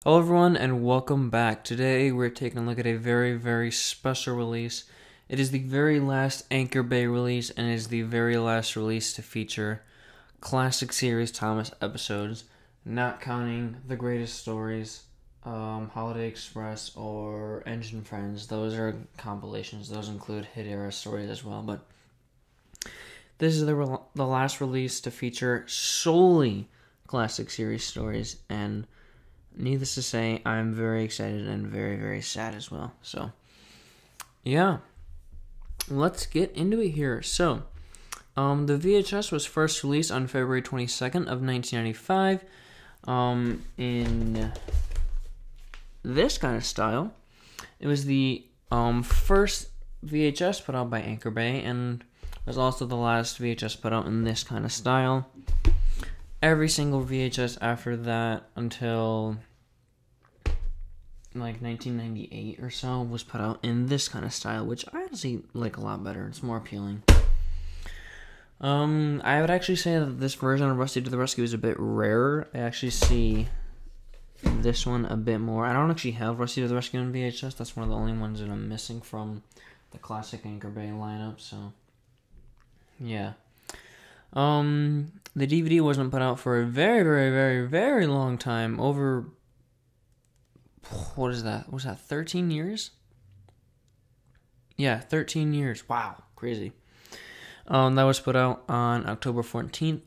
Hello everyone and welcome back. Today we're taking a look at a very special release. It is the very last Anchor Bay release and it is the very last release to feature classic series Thomas episodes, not counting the greatest stories, Holiday Express or Engine Friends. Those are compilations. Those include hit era stories as well, but this is the last release to feature solely classic series stories, and needless to say, I'm very excited and very sad as well. So, yeah, let's get into it here. So, the VHS was first released on February 22nd of 1995, in this kind of style. It was the first VHS put out by Anchor Bay, and was also the last VHS put out in this kind of style. Every single VHS after that until like 1998 or so was put out in this kind of style, which I honestly like a lot better. It's more appealing. I would actually say that this version of Rusty to the Rescue is a bit rarer. I actually see this one a bit more. I don't actually have Rusty to the Rescue on VHS. That's one of the only ones that I'm missing from the classic Anchor Bay lineup, so yeah. The DVD wasn't put out for a very long time. Over, what is that? Was that 13 years? Yeah, 13 years. Wow, crazy. That was put out on October 14th,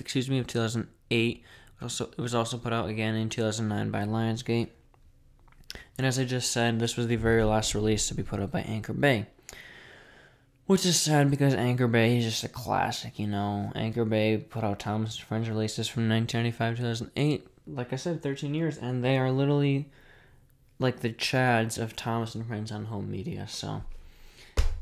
of 2008. It was also put out again in 2009 by Lionsgate. And as I just said, this was the very last release to be put out by Anchor Bay. Which is sad because Anchor Bay is just a classic, you know. Anchor Bay put out Thomas and Friends releases from 1995 to 2008. Like I said, 13 years. And they are literally like the Chads of Thomas and Friends on home media. So,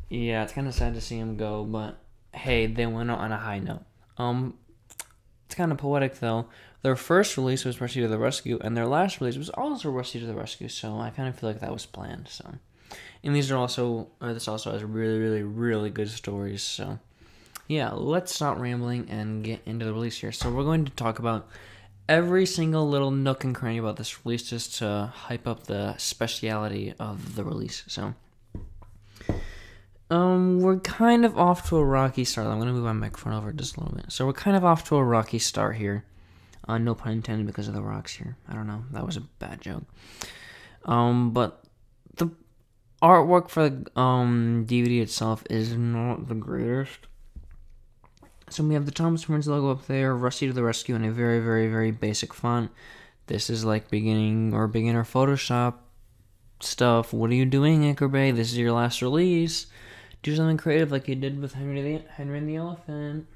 yeah, it's kind of sad to see them go. But, hey, they went out on a high note. It's kind of poetic, though. Their first release was Rusty to the Rescue. And their last release was also Rusty to the Rescue. So, I kind of feel like that was planned, so. And these are also, this also has really good stories. So, yeah, let's stop rambling and get into the release here. So, we're going to talk about every single little nook and cranny about this release just to hype up the speciality of the release. So, we're kind of off to a rocky start. I'm going to move my microphone over just a little bit. So, we're kind of off to a rocky start here. No pun intended because of the rocks here. I don't know. That was a bad joke. But the artwork for the DVD itself is not the greatest. So we have the Thomas Friends logo up there, Rusty to the Rescue in a very basic font. This is like beginner Photoshop stuff. What are you doing, Anchor Bay? This is your last release. Do something creative like you did with Henry and the Elephant.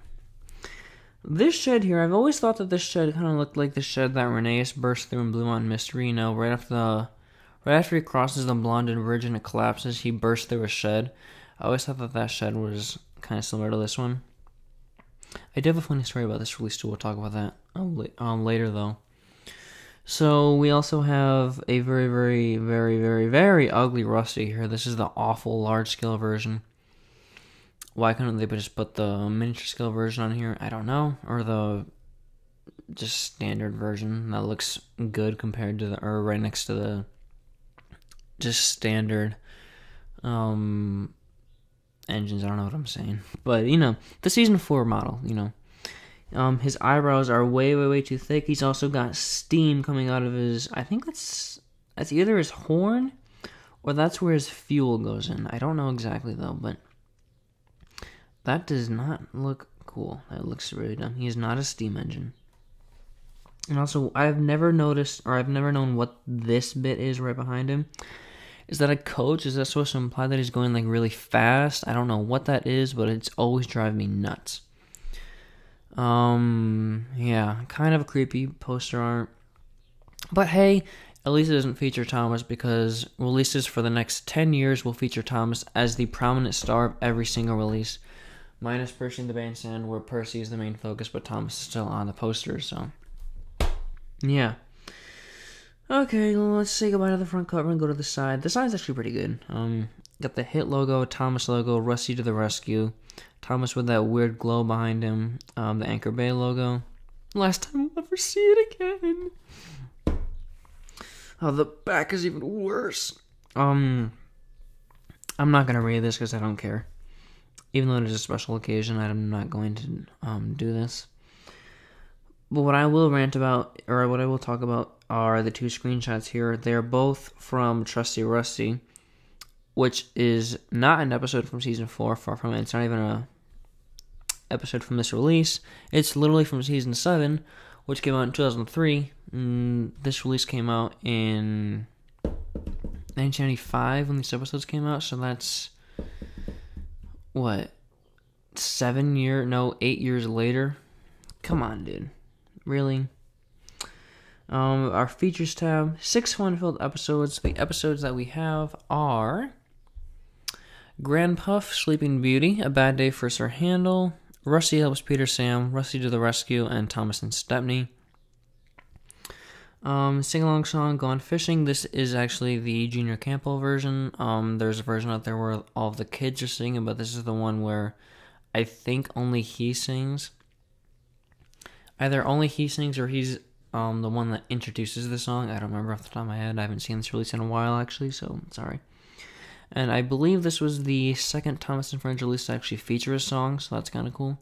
This shed here, I've always thought that this shed kind of looked like the shed that Rheneas burst through in Blue Mountain Mystery. You know, right after he crosses the Blonded Bridge and it collapses, he bursts through a shed. I always thought that shed was kind of similar to this one. I do have a funny story about this release too. We'll talk about that later though. So we also have a very ugly Rusty here. This is the awful large scale version. Why couldn't they just put the miniature scale version on here? I don't know. Or the just standard version that looks good compared to or right next to the just standard engines. I don't know what I'm saying, but you know, the season 4 model, you know, his eyebrows are way too thick. He's also got steam coming out of his, I think that's either his horn or that's where his fuel goes in. I don't know exactly though, but that does not look cool. That looks really dumb. He is not a steam engine. And also, I've never known what this bit is right behind him. Is that a coach? Is that supposed to imply that he's going like really fast? I don't know what that is, but it's always driving me nuts. Yeah, kind of a creepy poster art. But hey, at least it doesn't feature Thomas because releases for the next 10 years will feature Thomas as the prominent star of every single release. Minus Percy and the Bandstand, where Percy is the main focus, but Thomas is still on the poster, so. Yeah. Okay, let's say goodbye to the front cover and go to the side. The side's actually pretty good. Got the Hit logo, Thomas logo, Rusty to the Rescue. Thomas with that weird glow behind him. The Anchor Bay logo. Last time we'll ever see it again. Oh, the back is even worse. I'm not gonna read this because I don't care. Even though it is a special occasion, I'm not going to do this. But what I will rant about, or what I will talk about, are the two screenshots here. They're both from Trusty Rusty, which is not an episode from season 4. Far from it. It's not even a episode from this release. It's literally from season 7, which came out in 2003. This release came out in 1995 when these episodes came out. So that's what, 8 years later. Come on, dude. Really? Our features tab, 6 fun-filled episodes. The episodes that we have are Grand Puff, Sleeping Beauty, A Bad Day for Sir Handel, Rusty Helps Peter Sam, Rusty to the Rescue, and Thomas and Stepney. Sing-along song, Gone Fishing. This is actually the Junior Campbell version. There's a version out there where all of the kids are singing, but this is the one where I think only he sings. Either only he sings or he's the one that introduces the song. I don't remember off the top of my head. I haven't seen this release in a while, actually, so sorry. And I believe this was the second Thomas and Friends release to actually feature a song, so that's kind of cool.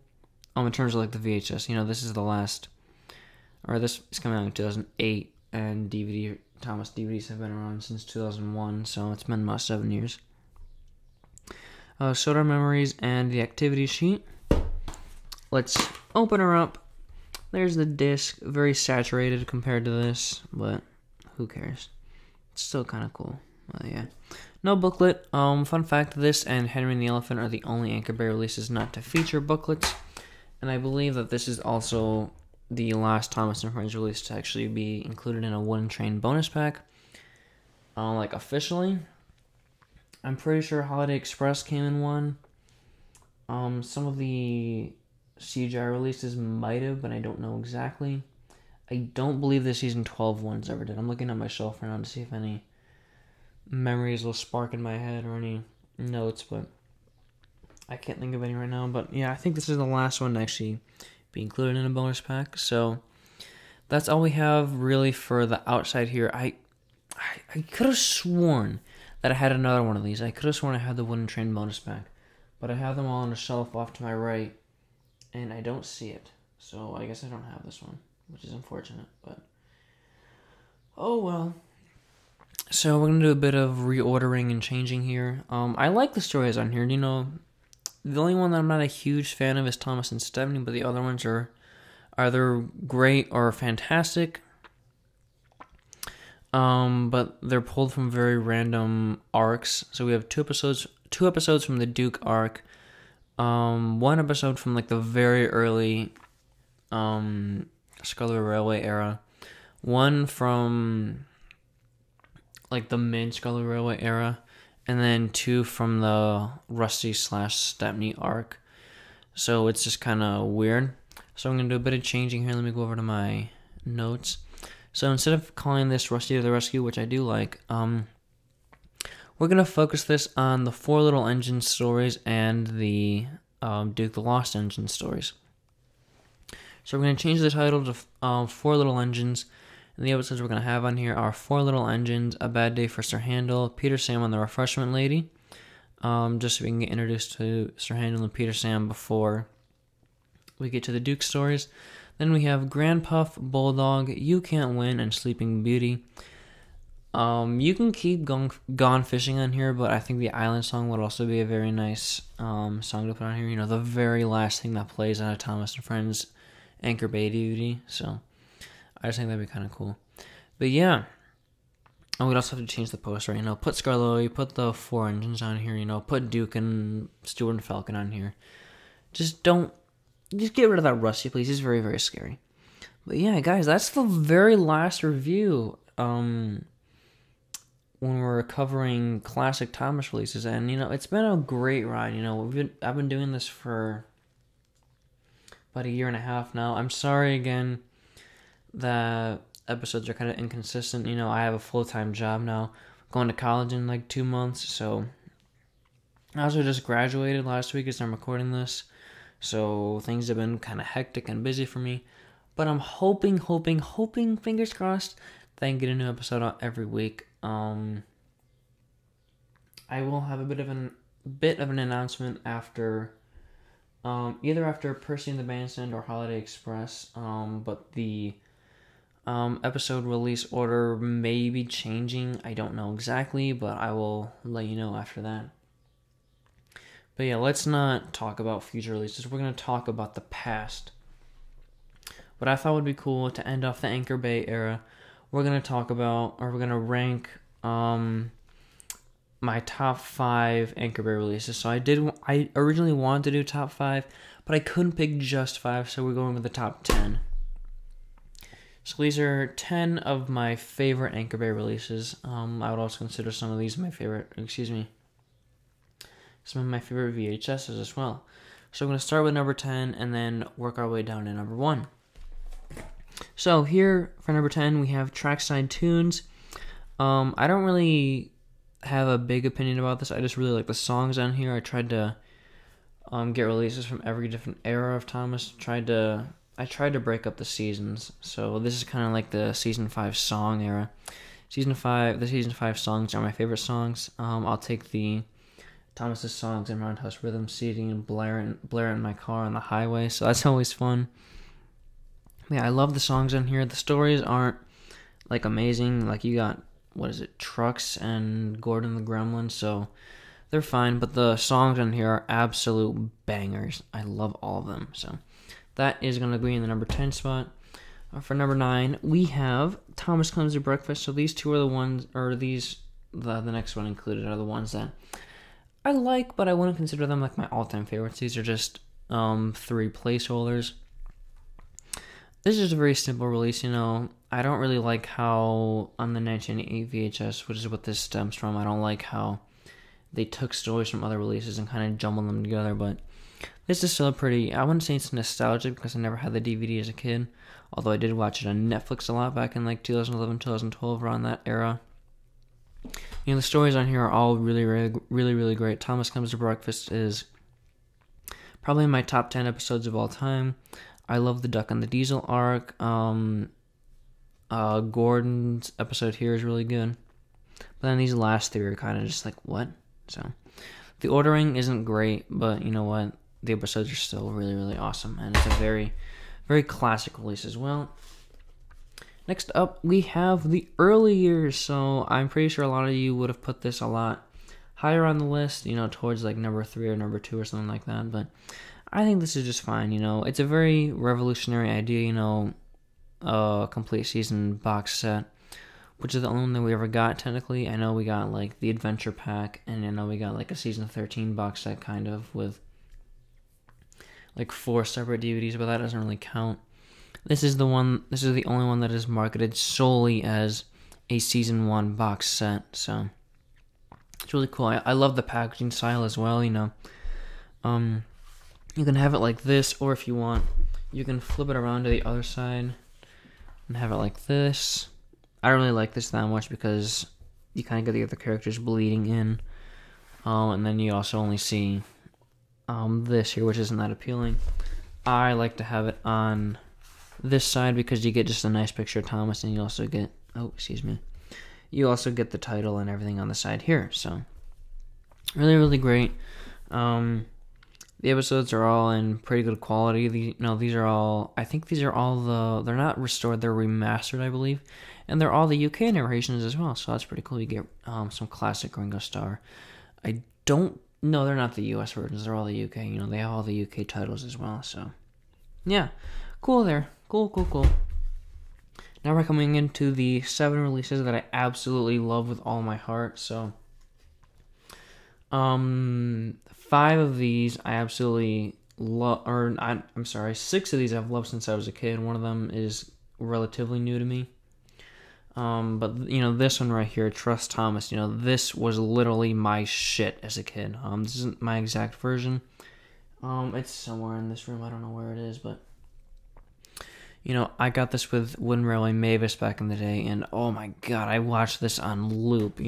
In terms of like the VHS, this is the last, or this is coming out in 2008, and Thomas DVDs have been around since 2001, so it's been about 7 years. Soda Memories and the activity sheet. Let's open her up. There's the disc, very saturated compared to this, but who cares? It's still kind of cool. Yeah. No booklet. Fun fact, this and Henry and the Elephant are the only Anchor Bay releases not to feature booklets, and I believe that this is also the last Thomas and Friends release to actually be included in a Wooden Train bonus pack. Like officially. I'm pretty sure Holiday Express came in one. Some of the CGI releases might have, but I don't know exactly. I don't believe the season 12 ones ever did. I'm looking at my shelf right now to see if any memories will spark in my head or any notes, but I can't think of any right now. But yeah, I think this is the last one to actually be included in a bonus pack. So that's all we have really for the outside here. I could have sworn that I had another one of these. I could have sworn I had the Wooden Train bonus pack, but I have them all on a shelf off to my right, and I don't see it. So I guess I don't have this one, which is unfortunate, but oh well. So we're going to do a bit of reordering and changing here. I like the stories on here. The only one that I'm not a huge fan of is Thomas and Stepney, but the other ones are either great or fantastic. But they're pulled from very random arcs. So we have two episodes from the Duke arc, one episode from like the very early Scarlet Railway era, one from like the mid Scarlet Railway era, and then 2 from the Rusty/Stepney arc. So it's just kind of weird. So I'm going to do a bit of changing here. Let me go over to my notes. So instead of calling this Rusty to the Rescue, which I do like, we're going to focus this on the 4 Little Engines stories and the Duke the Lost Engine stories. So we're going to change the title to 4 Little Engines. And the episodes we're going to have on here are 4 Little Engines, A Bad Day for Sir Handel, Peter Sam and the Refreshment Lady. Just so we can get introduced to Sir Handel and Peter Sam before we get to the Duke stories. Then we have Grand Puff, Bulldog, You Can't Win, and Sleeping Beauty. You can keep Gone Fishing on here, but I think the Island Song would also be a very nice song to put on here. The very last thing that plays on a Thomas and Friends Anchor Bay DVD. So I just think that'd be kind of cool. But yeah, we'd also have to change the poster. Put Scarlet, put the 4 engines on here. Put Duke and Stuart and Falcon on here. Just get rid of that Rusty, please. He's very, very scary. But yeah, guys, that's the very last review. When we're covering classic Thomas releases, and it's been a great ride. I've been doing this for about a year and a half now. I'm sorry again that episodes are kind of inconsistent. I have a full-time job now, going to college in like 2 months. So I also just graduated last week as I'm recording this. So things have been kind of hectic and busy for me. But I'm hoping, fingers crossed, then get a new episode out every week. I will have a bit of an announcement after, either after Percy and the Bandstand or Holiday Express. But the episode release order may be changing. I don't know exactly, but I will let you know after that. But yeah, let's not talk about future releases. We're going to talk about the past. What I thought would be cool to end off the Anchor Bay era, we're going to rank my top 5 Anchor Bay releases. So I originally wanted to do top 5, but I couldn't pick just 5, so we're going with the top 10. So these are 10 of my favorite Anchor Bay releases. I would also consider some of these some of my favorite VHSs as well. So I'm going to start with number 10 and then work our way down to number 1. So here for number 10 we have Trackside Tunes. I don't really have a big opinion about this. I just really like the songs on here. I tried to get releases from every different era of Thomas. I tried to break up the seasons. So this is kind of like the season 5 song era. The season 5 songs are my favorite songs. I'll take the Thomas's songs in Roundhouse Rhythm, seating and blare in my car on the highway. So that's always fun. Yeah, I love the songs on here. The stories aren't like amazing. Like you got, Trucks and Gordon the Gremlin, so they're fine. But the songs on here are absolute bangers. I love all of them. So that is going to be in the number 10 spot. For number 9, we have Thomas Comes to Breakfast. So these two are the ones, or the next one included are the ones that I like, but I wouldn't consider them like my all-time favorites. These are just 3 placeholders. This is a very simple release, I don't really like how on the 1988 VHS, which is what this stems from, I don't like how they took stories from other releases and kind of jumbled them together, but this is still I wouldn't say it's nostalgic because I never had the DVD as a kid, although I did watch it on Netflix a lot back in like 2011, 2012, around that era. The stories on here are all really, really, really, really great. Thomas Comes to Breakfast is probably in my top 10 episodes of all time. I love the Duck and the Diesel arc. Gordon's episode here is really good. But then these last 3 are kind of just like, what? So, the ordering isn't great, but you know what? The episodes are still really, really awesome. And it's a very, very classic release as well. Next up, we have the early years. So, I'm pretty sure a lot of you would have put this a lot higher on the list, towards like number 3 or number 2 or something like that. But I think this is just fine, It's a very revolutionary idea, a complete season box set, which is the only one that we ever got, technically. I know we got, like, the Adventure Pack, and I know we got, like, a season 13 box set, kind of, with, like, 4 separate DVDs, but that doesn't really count. This is the only one that is marketed solely as a season 1 box set, so it's really cool. I love the packaging style as well, You can have it like this, or if you want, you can flip it around to the other side and have it like this. I don't really like this that much because you kind of get the other characters bleeding in. And then you also only see this here, which isn't that appealing. I like to have it on this side because you get just a nice picture of Thomas, and you also get, you also get the title and everything on the side here. So, really, really great. The episodes are all in pretty good quality. These are all, I think they're not restored, they're remastered, I believe. And they're all the UK narrations as well, so that's pretty cool. You get some classic Ringo Starr. No, they're not the US versions, they're all the UK. They have all the UK titles as well, so. Yeah, cool there. Cool. Now we're coming into the 7 releases that I absolutely love with all my heart, so. 5 of these I absolutely love, I'm sorry, 6 of these I've loved since I was a kid. One of them is relatively new to me. But this one right here, Trust Thomas, this was literally my shit as a kid. This isn't my exact version. It's somewhere in this room, I don't know where it is, but I got this with Wooden Railway Mavis back in the day, and oh my god, I watched this on loop,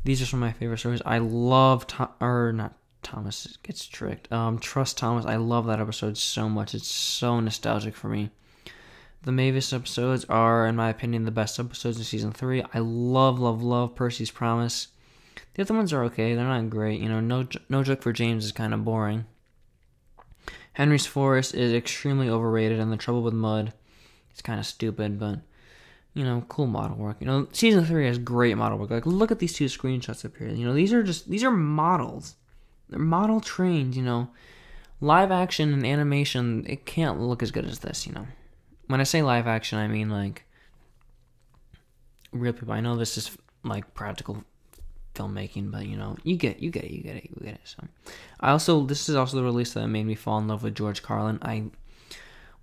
These are some of my favorite stories. I love Thomas gets tricked. Trust Thomas. I love that episode so much. It's so nostalgic for me. The Mavis episodes are, in my opinion, the best episodes of Season 3. I love, love, love Percy's Promise. The other ones are okay. They're not great. You know, No Joke for James is kind of boring. Henry's Forest is extremely overrated, and The Trouble with Mud is kind of stupid, but, you know, cool model work. You know, Season 3 has great model work. Like, look at these two screenshots up here. You know, these are models. They're model trains, you know. Live action and animation, it can't look as good as this, you know. When I say live action, I mean, like, real people. I know this is, like, practical filmmaking, but, you know, you get it. So, this is also the release that made me fall in love with George Carlin.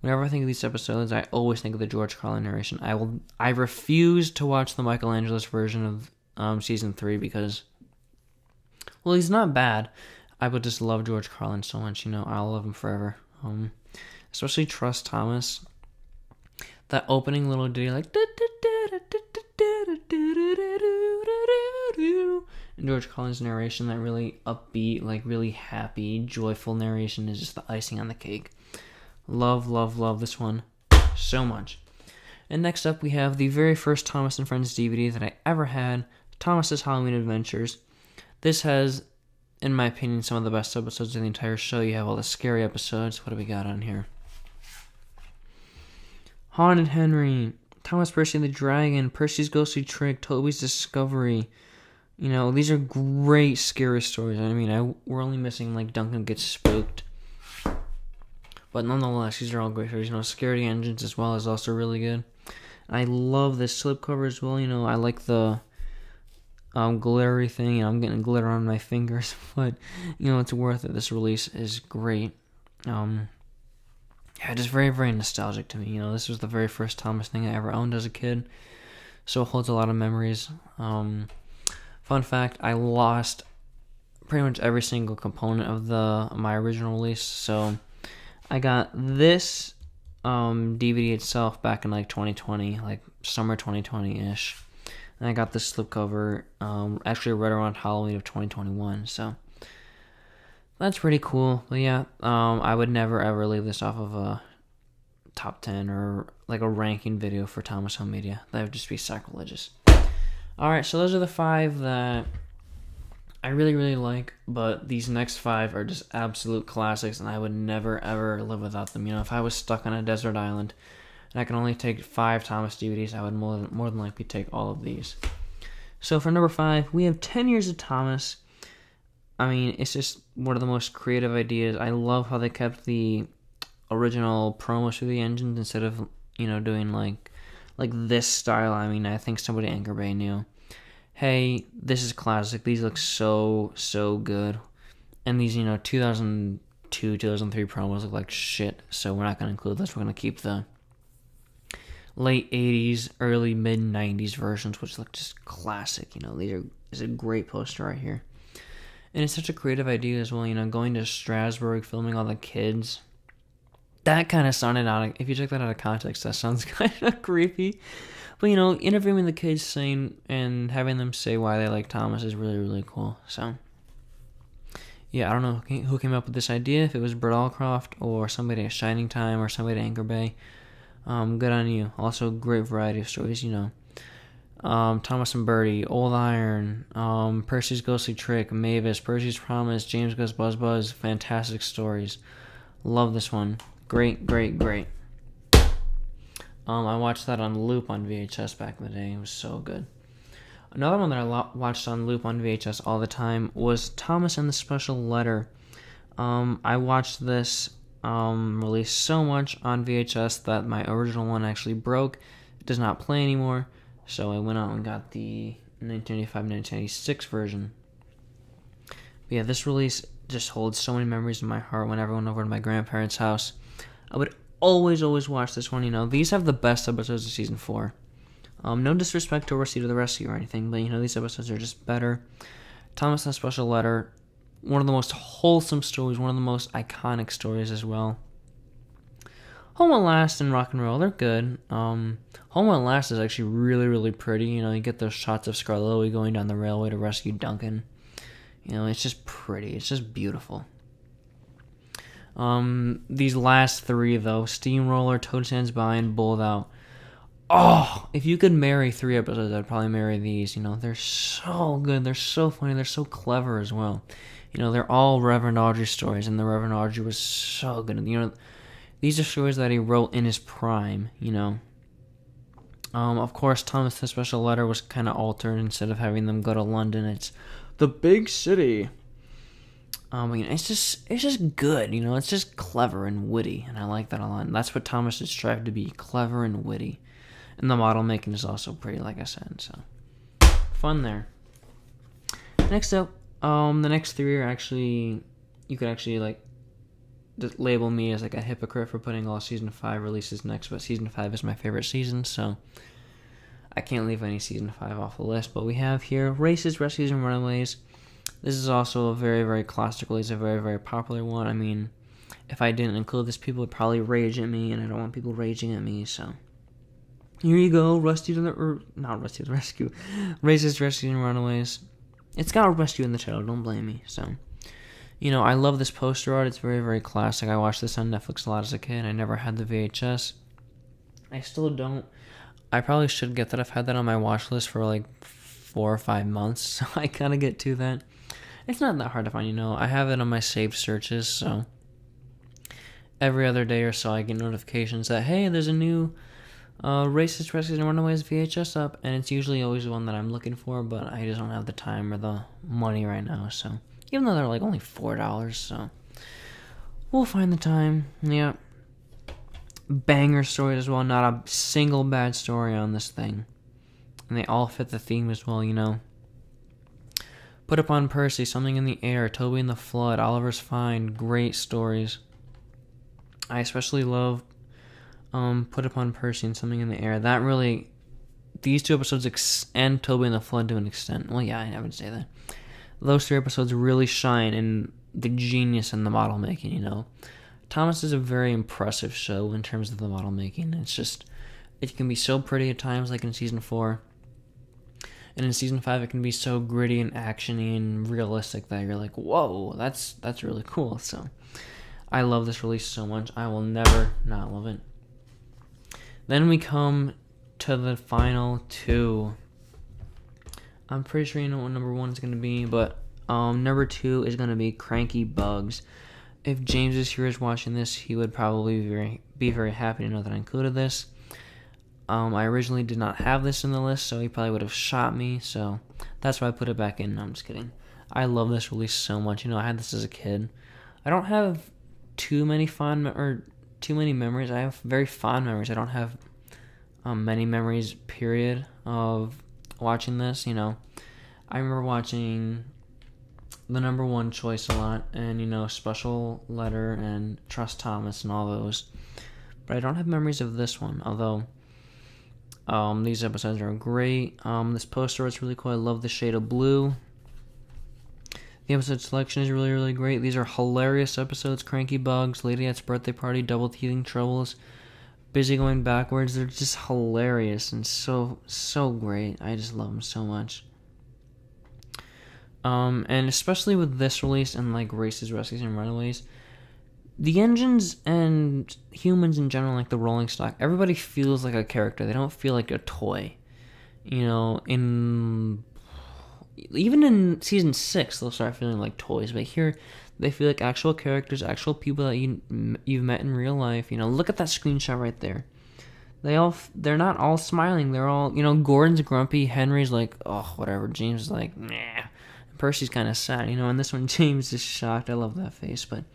Whenever I think of these episodes, I always think of the George Carlin narration. I refuse to watch the Michelangelo's version of Season 3 because, well, he's not bad. I would just love George Carlin so much, you know, I'll love him forever. Especially Trust Thomas. That opening little ditty, like, and George Carlin's narration, that really upbeat, like, really happy, joyful narration is just the icing on the cake. Love, love, love this one so much. And next up, we have the very first Thomas and Friends DVD that I ever had, Thomas's Halloween Adventures. This has, in my opinion, some of the best episodes of the entire show. You have all the scary episodes. What do we got on here? Haunted Henry, Thomas Percy and the Dragon, Percy's Ghostly Trick, Toby's Discovery. You know, these are great scary stories. I mean, we're only missing, like, Duncan Gets Spooked. But nonetheless, these are all great stories. You know, Scaredy Engines as well is also really good. I love this slipcover as well. You know, I like the glittery thing. You know, I'm getting glitter on my fingers. But, you know, it's worth it. This release is great. Yeah, just very, very nostalgic to me. You know, this was the very first Thomas thing I ever owned as a kid, so it holds a lot of memories. Fun fact, I lost pretty much every single component of my original release, so I got this DVD itself back in, like, 2020, like, summer 2020-ish, and I got this slipcover actually right around Halloween of 2021, so that's pretty cool. But yeah, I would never ever leave this off of a top 10 or like a ranking video for Thomas Home Media. That would just be sacrilegious. Alright, so those are the 5 that I really, really like, but these next 5 are just absolute classics, and I would never ever live without them. You know, if I was stuck on a desert island and I can only take 5 Thomas DVDs, I would more than likely take all of these. So for number 5, we have 10 Years of Thomas. I mean, it's just one of the most creative ideas. I love how they kept the original promos for the engines instead of, you know, doing like this style. I mean, I think somebody at Anchor Bay knew, hey, this is classic. These look so, so good. And these, you know, 2002, 2003 promos look like shit, so we're not going to include this. We're going to keep the late 80s, early mid-90s versions, which look just classic. You know, this is a great poster right here. And it's such a creative idea as well, you know, going to Strasbourg, filming all the kids. That kind of sounded out, if you took that out of context, that sounds kind of creepy. But, you know, interviewing the kids saying and having them say why they like Thomas is really, really cool. So, yeah, I don't know who came up with this idea, if it was Brett Allcroft or somebody at Shining Time or somebody at Anchor Bay. Good on you. Also, great variety of stories, you know. Thomas and Bertie, Old Iron, Percy's Ghostly Trick, Mavis, Percy's Promise, James Goes Buzz Buzz, fantastic stories. Love this one. Great, great, great. I watched that on loop on VHS back in the day. It was so good. Another one that I watched on loop on VHS all the time was Thomas and the Special Letter. I watched this release so much on VHS that my original one actually broke. It does not play anymore. So I went out and got the 1985-1986 version. But yeah, this release just holds so many memories in my heart. Whenever I went over to my grandparents' house, I would always watch this one. You know, these have the best episodes of Season 4. No disrespect to Oversea to the Rescue or anything, but, you know, these episodes are just better. Thomas and the Special Letter, one of the most wholesome stories, one of the most iconic stories as well. Home at Last and Rock and Roll, they're good. Home at Last is actually really, really pretty. You know, you get those shots of Scarlet going down the railway to rescue Duncan. You know, it's just pretty. It's just beautiful. These last three, though, Steamroller, Toad Stands By, and Bowled Out. Oh, if you could marry 3 episodes, I'd probably marry these. You know, they're so good, they're so funny, they're so clever as well. You know, they're all Reverend Audrey stories, and the Reverend Audrey was so good. You know, these are stories that he wrote in his prime, you know. Of course, Thomas's special letter was kind of altered. Instead of having them go to London, it's the big city. You know, it's just good, you know. It's just clever and witty, and I like that a lot. And that's what Thomas has strived to be, clever and witty. And the model making is also pretty, like I said. So fun there. Next up, the next 3 are actually, you could actually like label me as like a hypocrite for putting all season 5 releases next, but season 5 is my favorite season, so I can't leave any season 5 off the list. But we have here Races, Rescues, and Runaways. This is also a very, very classic release, a very, very popular one. I mean, if I didn't include this, people would probably rage at me, and I don't want people raging at me, so here you go, Races, Rescues, and Runaways. It's got Rescue in the title, don't blame me, so. You know, I love this poster art. It's very, very classic. I watched this on Netflix a lot as a kid. I never had the VHS. I still don't. I probably should get that. I've had that on my watch list for like 4 or 5 months, so I gotta get to that. It's not that hard to find, you know. I have it on my saved searches, so every other day or so I get notifications that, hey, there's a new Races, Rescues, and Runaways VHS up, and it's usually always the one that I'm looking for, but I just don't have the time or the money right now, so. Even though they're like only $4, so we'll find the time. Yeah. Banger stories as well. Not a single bad story on this thing. And they all fit the theme as well, you know. Put Upon Percy, Something in the Air, Toby and the Flood, Oliver's Find. Great stories. I especially love Put Upon Percy and Something in the Air. That really, these 2 episodes and Toby and the Flood to an extent. Well, yeah, I would say that. Those 3 episodes really shine in the genius in the model making, you know. Thomas is a very impressive show in terms of the model making. It's just, it can be so pretty at times, like in season 4. And in season 5, it can be so gritty and actiony and realistic that you're like, whoa, that's really cool. So, I love this release so much. I will never not love it. Then we come to the final 2. I'm pretty sure you know what number 1 is going to be, but number 2 is going to be Cranky Bugs. If James is here is watching this, he would probably be very happy to know that I included this. I originally did not have this in the list, so he probably would have shot me, so that's why I put it back in. No, I'm just kidding. I love this release so much. You know, I had this as a kid. I don't have too many memories. I have very fond memories. I don't have many memories, period, of watching this, you know. I remember watching the number 1 choice a lot, and, you know, Special Letter and Trust Thomas and all those. But I don't have memories of this one, although these episodes are great. This poster is really cool. I love the shade of blue. The episode selection is really, really great. These are hilarious episodes. Cranky Bugs, Lady At's Birthday Party, Double Teething Troubles, Busy Going Backwards. They're just hilarious and so great. I just love them so much. And especially with this release and like Races, Rescues, and Runaways, the engines and humans in general, like the rolling stock, everybody feels like a character. They don't feel like a toy. You know, even in season 6, they'll start feeling like toys. But here, they feel like actual characters, actual people that you've met in real life. You know, look at that screenshot right there. They're not all smiling. They're all, you know, Gordon's grumpy. Henry's like, oh, whatever. James is like, nah. Percy's kind of sad, you know. And this one, James is shocked. I love that face. But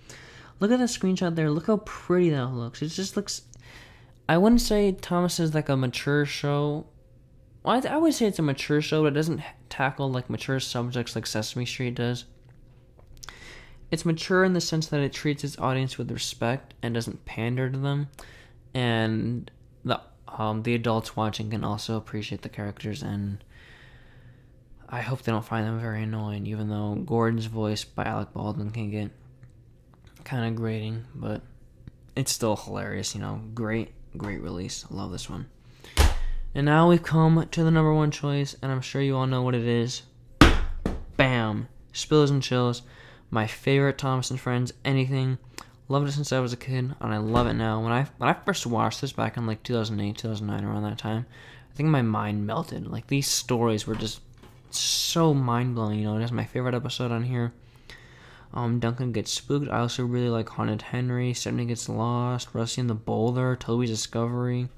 look at that screenshot there. Look how pretty that looks. It just looks. I wouldn't say Thomas is like a mature show. Well, I would say it's a mature show, but it doesn't tackle like mature subjects like Sesame Street does. It's mature in the sense that it treats its audience with respect and doesn't pander to them, and the adults watching can also appreciate the characters, and I hope they don't find them very annoying, even though Gordon's voice by Alec Baldwin can get kind of grating, but it's still hilarious, you know. Great release. I love this one. And now we've come to the number 1 choice, and I'm sure you all know what it is. Bam! Spills and Chills. My favorite Thomas and Friends anything. Loved it since I was a kid, and I love it now. When I first watched this back in like 2008, 2009, around that time, I think my mind melted. Like, these stories were just so mind-blowing, you know. It is my favorite episode on here. Duncan gets spooked. I also really like Haunted Henry. Stephanie gets lost. Rusty and the Boulder. Toby's discovery.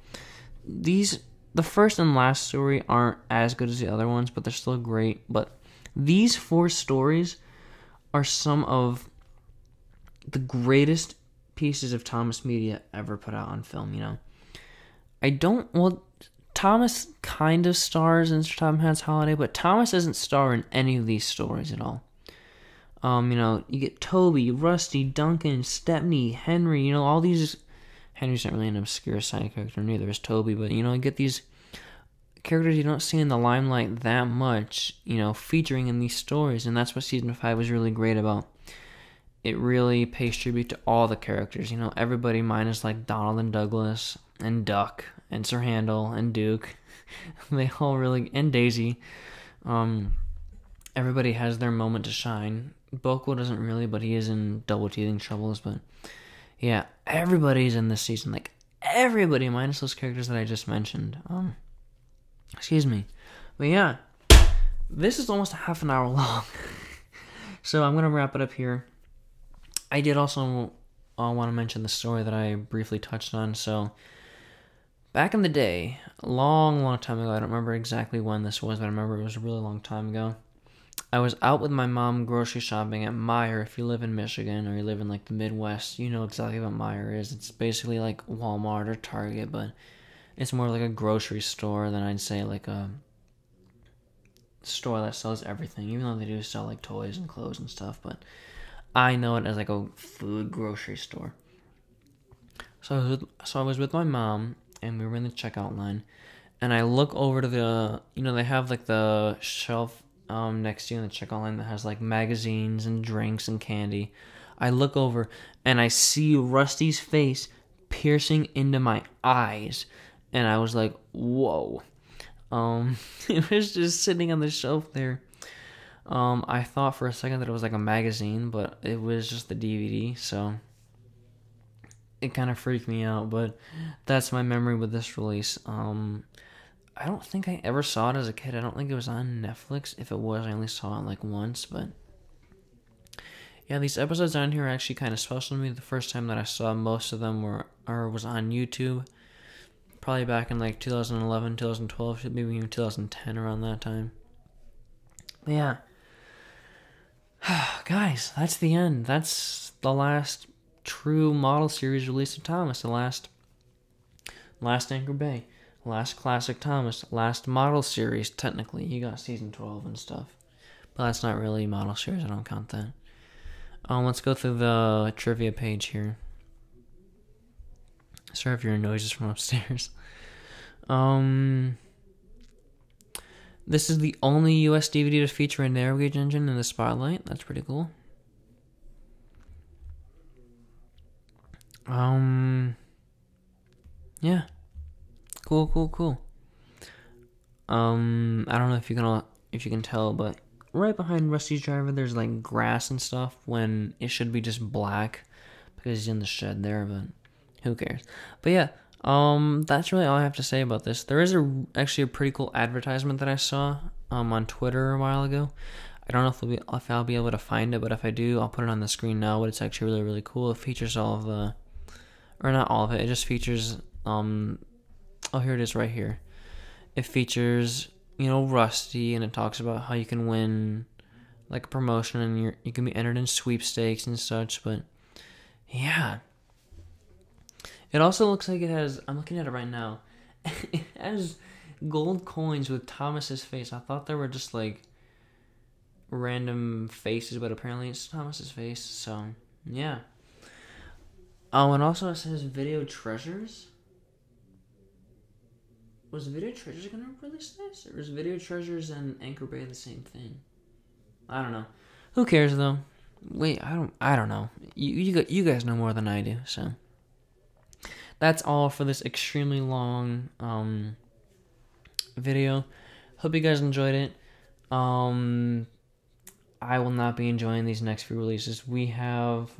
The first and last story aren't as good as the other ones, but they're still great. But these 4 stories are some of the greatest pieces of Thomas media ever put out on film, you know. Thomas kind of stars in Tom Hanks' Holiday, but Thomas doesn't star in any of these stories at all. You know, you get Toby, Rusty, Duncan, Stepney, Henry, you know, all these. Henry's not really an obscure side character, neither is Toby, but, you know, you get these characters you don't see in the limelight that much, you know, featuring in these stories, and that's what Season 5 was really great about. It really pays tribute to all the characters, you know, everybody minus, like, Donald and Douglas, and Duck, and Sir Handel, and Duke. They all really, and Daisy. Everybody has their moment to shine. Boko doesn't really, but he is in double teething troubles. But yeah, everybody's in this season. Like, everybody, minus those characters that I just mentioned. Excuse me. But yeah, this is almost a half an hour long. So I'm going to wrap it up here. I did also want to mention the story that I briefly touched on. So back in the day, a long, long time ago, I don't remember exactly when this was, but I remember it was a really long time ago. I was out with my mom grocery shopping at Meijer. If you live in Michigan or you live in like the Midwest, you know exactly what Meijer is. It's basically like Walmart or Target, but it's more like a grocery store than I'd say like a store that sells everything, even though they do sell like toys and clothes and stuff, but I know it as like a food grocery store. So I was with my mom, and we were in the checkout line, and I look over to the, you know, they have like the shelf next to you in the checkout line that has like magazines and drinks and candy. I look over and I see Rusty's face piercing into my eyes, and I was like, whoa. It was just sitting on the shelf there. I thought for a second that it was like a magazine, but it was just the DVD, so it kind of freaked me out, but that's my memory with this release. I don't think I ever saw it as a kid. I don't think it was on Netflix. If it was, I only saw it like once, but yeah, these episodes on here are actually kind of special to me. The first time that I saw most of them was on YouTube, probably back in like 2011, 2012, maybe even 2010, around that time. But yeah, guys, that's the end. That's the last true model series release of Thomas. The last Anchor Bay. Last classic Thomas. Last model series, technically. He got season 12 and stuff. But that's not really model series. I don't count that. Let's go through the trivia page here. Sorry if you hear noises from upstairs. This is the only US DVD to feature a narrow gauge engine in the spotlight. That's pretty cool. Yeah. Cool. I don't know if you can tell, but right behind Rusty's driver, there's like grass and stuff when it should be just black because he's in the shed there, but who cares? But yeah, that's really all I have to say about this. There is actually a pretty cool advertisement that I saw on Twitter a while ago. I don't know if I'll be able to find it, but if I do, I'll put it on the screen now. But it's actually really, really cool. It features all of the, or not all of it. It just features oh, here it is right here. It features, you know, Rusty, and it talks about how you can win like a promotion and you can be entered in sweepstakes and such. But yeah, it also looks like it has, I'm looking at it right now, it has gold coins with Thomas's face. I thought they were just like random faces, but apparently it's Thomas's face. So yeah. Oh, and also it says Video Treasures. Was Video Treasures gonna release this, or is Video Treasures and Anchor Bay the same thing? I don't know. Who cares though? Wait, I don't know. You guys know more than I do. So that's all for this extremely long video. Hope you guys enjoyed it. I will not be enjoying these next few releases. We have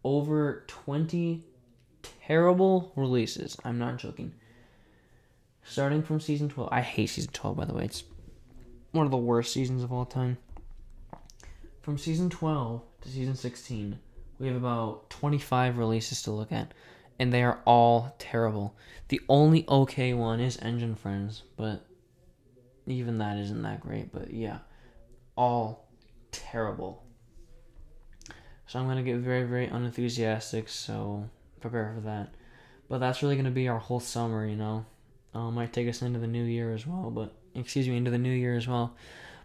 over 20 terrible releases. I'm not joking. Starting from season 12. I hate season 12, by the way. It's one of the worst seasons of all time. From season 12 to season 16, we have about 25 releases to look at, and they are all terrible. The only okay one is Engine Friends, but even that isn't that great. But yeah, all terrible. So I'm going to get very, very unenthusiastic, so prepare for that. But that's really going to be our whole summer, you know. Might take us into the new year as well, but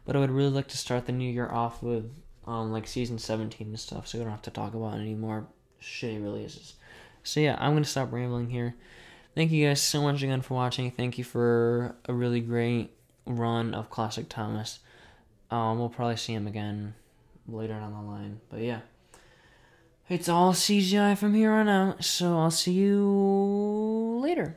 But I would really like to start the new year off with like season 17 and stuff, so we don't have to talk about any more shitty releases. So yeah, I'm going to stop rambling here. Thank you guys so much again for watching. Thank you for a really great run of Classic Thomas. We'll probably see him again later down the line. But yeah, it's all CGI from here on out, so I'll see you later.